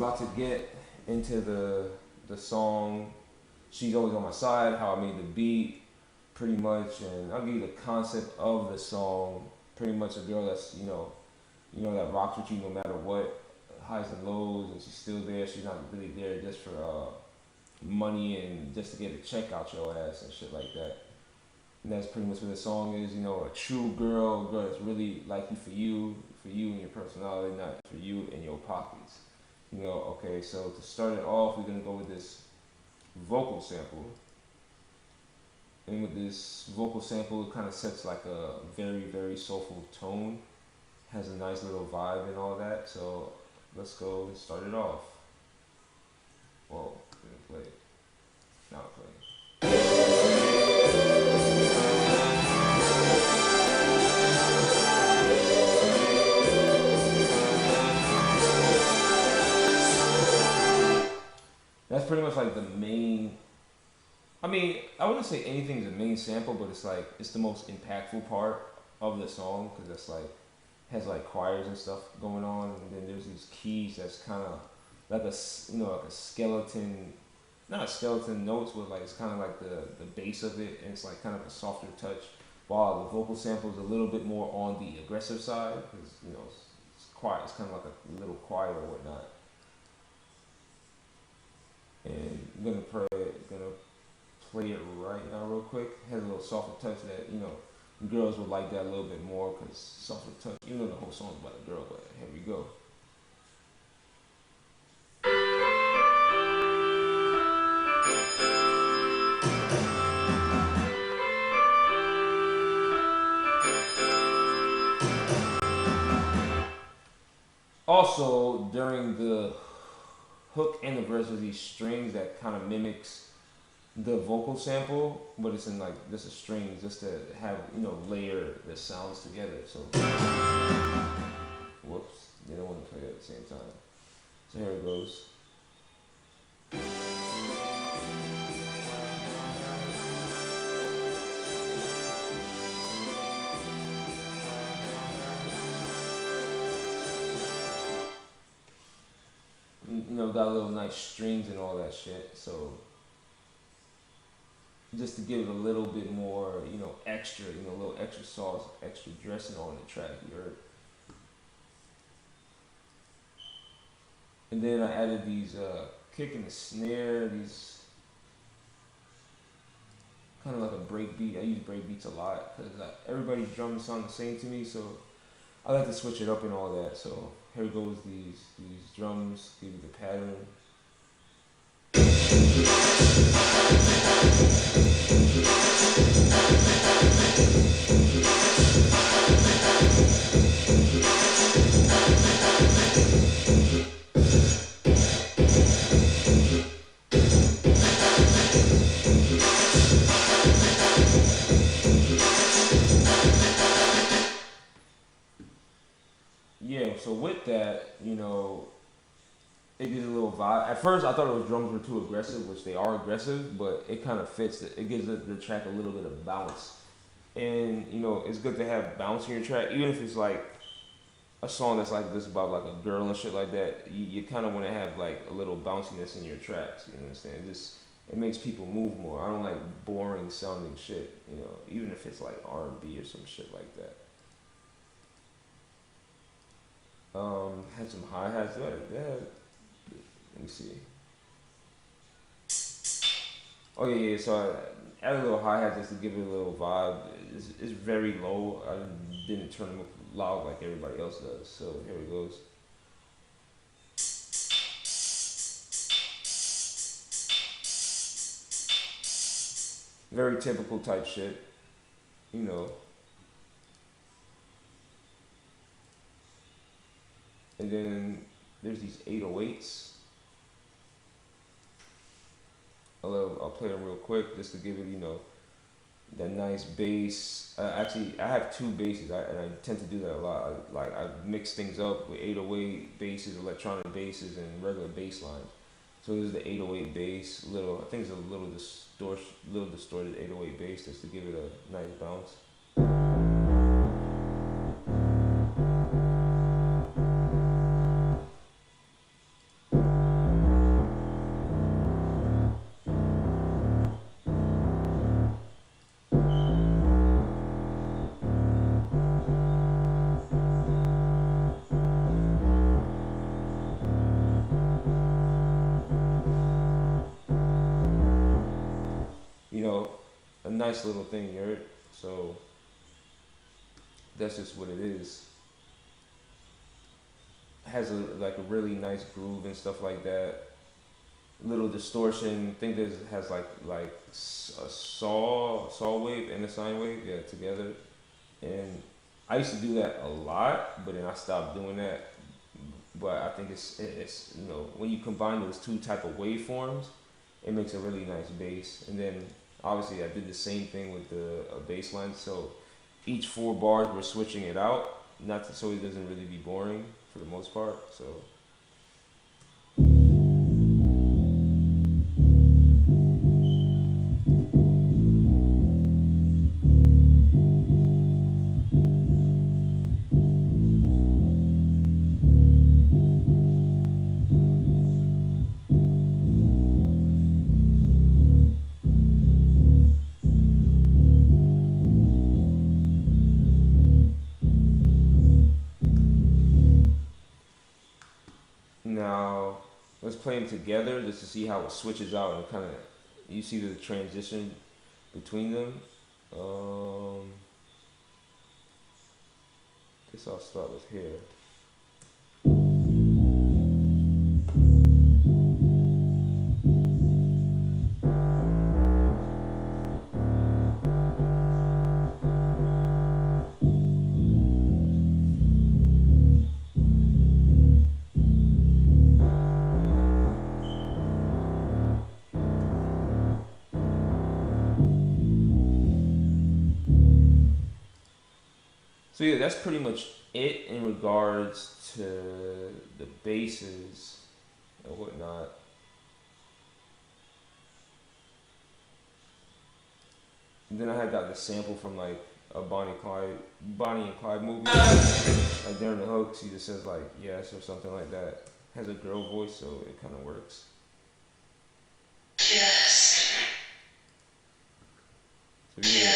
about to get into the song. She's always on my side. How I made the beat, pretty much, and I'll give you the concept of the song. Pretty much a girl that's that rocks with you no matter what, highs and lows, and she's still there. She's not really there just for money and just to get a check out your ass and shit like that. And that's pretty much what the song is. A true girl, a girl that's really like for you and your personality, not for you and your pockets. Okay, so to start it off, we're gonna go with this vocal sample. And with this vocal sample, it kind of sets like a very, very soulful tone. Has a nice little vibe and all that. So let's go and start it off. Whoa, didn't play it. Now play it. That's pretty much like the main. I mean, I wouldn't say anything's the main sample, but it's the most impactful part of the song because it's like has like choirs and stuff going on, and then there's these keys that's kind of like like a skeleton, not a skeleton notes, but like it's kind of like the base of it, and it's like kind of a softer touch, while the vocal sample is a little bit more on the aggressive side because it's quiet, it's kind of like a little choir or whatnot. And I'm gonna play it right now real quick. Has a little softer touch that girls would like that a little bit more because softer touch. The whole song's about a girl, but here we go. Also, during the hook and the verse, there's these strings that kind of mimics the vocal sample, but it's in like just a string, just to have layer the sounds together. So, whoops, they don't want to play it at the same time. So here it goes. Got little nice strings and all that shit. So just to give it a little bit more, extra, a little extra sauce, extra dressing on the track, you heard. And then I added these kick and the snare, these kind of like a break beat. I use break beats a lot because everybody's drums sound the same to me, so I like to switch it up and all that. So here goes these drums, give you the pattern. Yeah, so with that, it gives a little vibe. At first, I thought those drums were too aggressive, which they are aggressive, but it kind of fits. It gives the track a little bit of bounce. And, it's good to have bounce in your track, even if it's like a song that's like this about like a girl and shit like that. You kind of want to have like a little bounciness in your tracks, you understand? It makes people move more. I don't like boring sounding shit, even if it's like R&B or some shit like that. Had some hi-hats there. Let me see. Oh yeah, so I added a little hi-hat just to give it a little vibe. It's very low. I didn't turn them up loud like everybody else does. So here it goes. Very typical type shit, And then there's these 808s. I'll play them real quick just to give it, that nice bass. Actually, I have two basses, and I tend to do that a lot. I mix things up with 808 basses, electronic basses, and regular bass lines. So this is the 808 bass. I think it's a little distorted 808 bass just to give it a nice bounce. a nice little thing, you heard? So that's just what it is. Has a like a really nice groove and stuff like that. Little distortion. I think this has like a saw wave and a sine wave, yeah, together. And I used to do that a lot, but then I stopped doing that. But I think it's when you combine those two type of waveforms, it makes a really nice bass. And then obviously I did the same thing with the bass line. So each 4 bars we're switching it out, not to, so it doesn't really be boring for the most part. So now let's play them together just to see how it switches out and kind of you see the transition between them. Um, guess I'll start with here. So yeah, that's pretty much it in regards to the basses and whatnot. And then I had got the sample from like a Bonnie and Clyde movie. Like during the hooks, he just says like yes or something like that. Has a girl voice, so it kind of works. Yes. So yeah.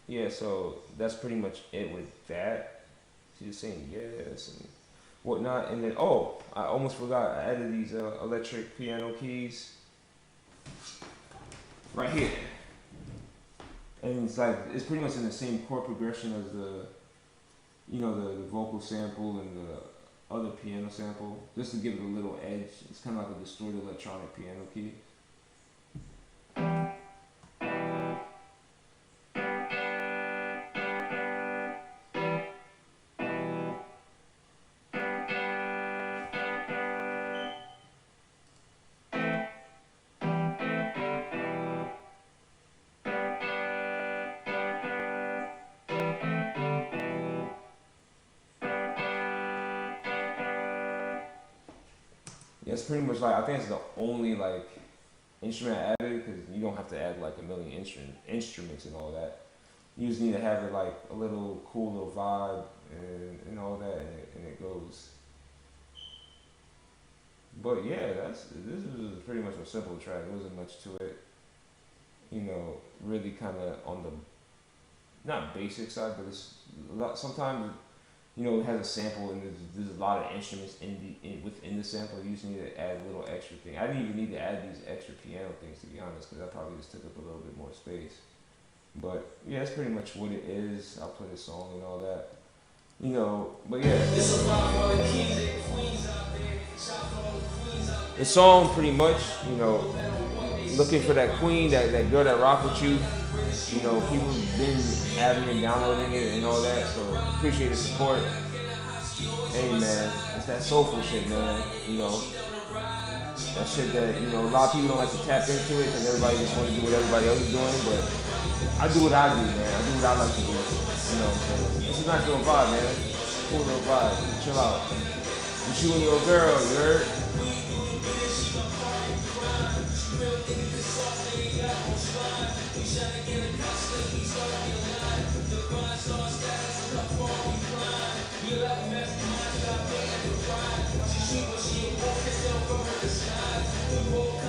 Yeah, so that's pretty much it with that. She's just saying yes and whatnot, and then I almost forgot. I added these electric piano keys right here, and it's pretty much in the same chord progression as the vocal sample and the other piano sample, just to give it a little edge. It's kind of like a distorted electronic piano key. Yeah, it's pretty much like I think it's the only like instrument I added because you don't have to add like a million instruments and all that. You just need to have it like a little cool little vibe and all that, and it goes. But yeah, this is pretty much a simple track. There wasn't much to it. Really kind of on the not basic side, but it's a lot. Sometimes it has a sample and there's a lot of instruments within the sample. You just need to add a little extra thing. I didn't even need to add these extra piano things to be honest, because that probably just took up a little bit more space. But yeah, that's pretty much what it is. I'll play the song and all that. But yeah. The song pretty much, looking for that queen, that girl that rock with you. People been adding and downloading it and all that, so appreciate the support. Hey man, it's that soulful shit, man. That shit that, a lot of people don't like to tap into it because everybody just want to do what everybody else is doing, but I do what I do, man. I do what I like to do. So it's a nice little vibe, man. Cool little vibe. Chill out. With you and your girl, you heard?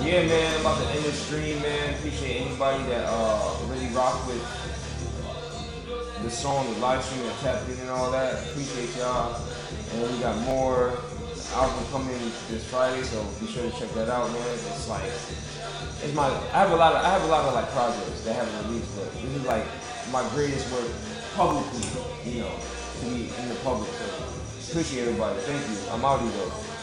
Yeah, man, I'm about to end the stream, man. Appreciate anybody that really rock with the song, the live stream, and tapped in and all that. Appreciate y'all. And we got more album coming this Friday, so be sure to check that out, man. It's like I have a lot of like projects that haven't released, but this is like my greatest work publicly, to be in the public. So appreciate everybody. Thank you. I'm out of here though.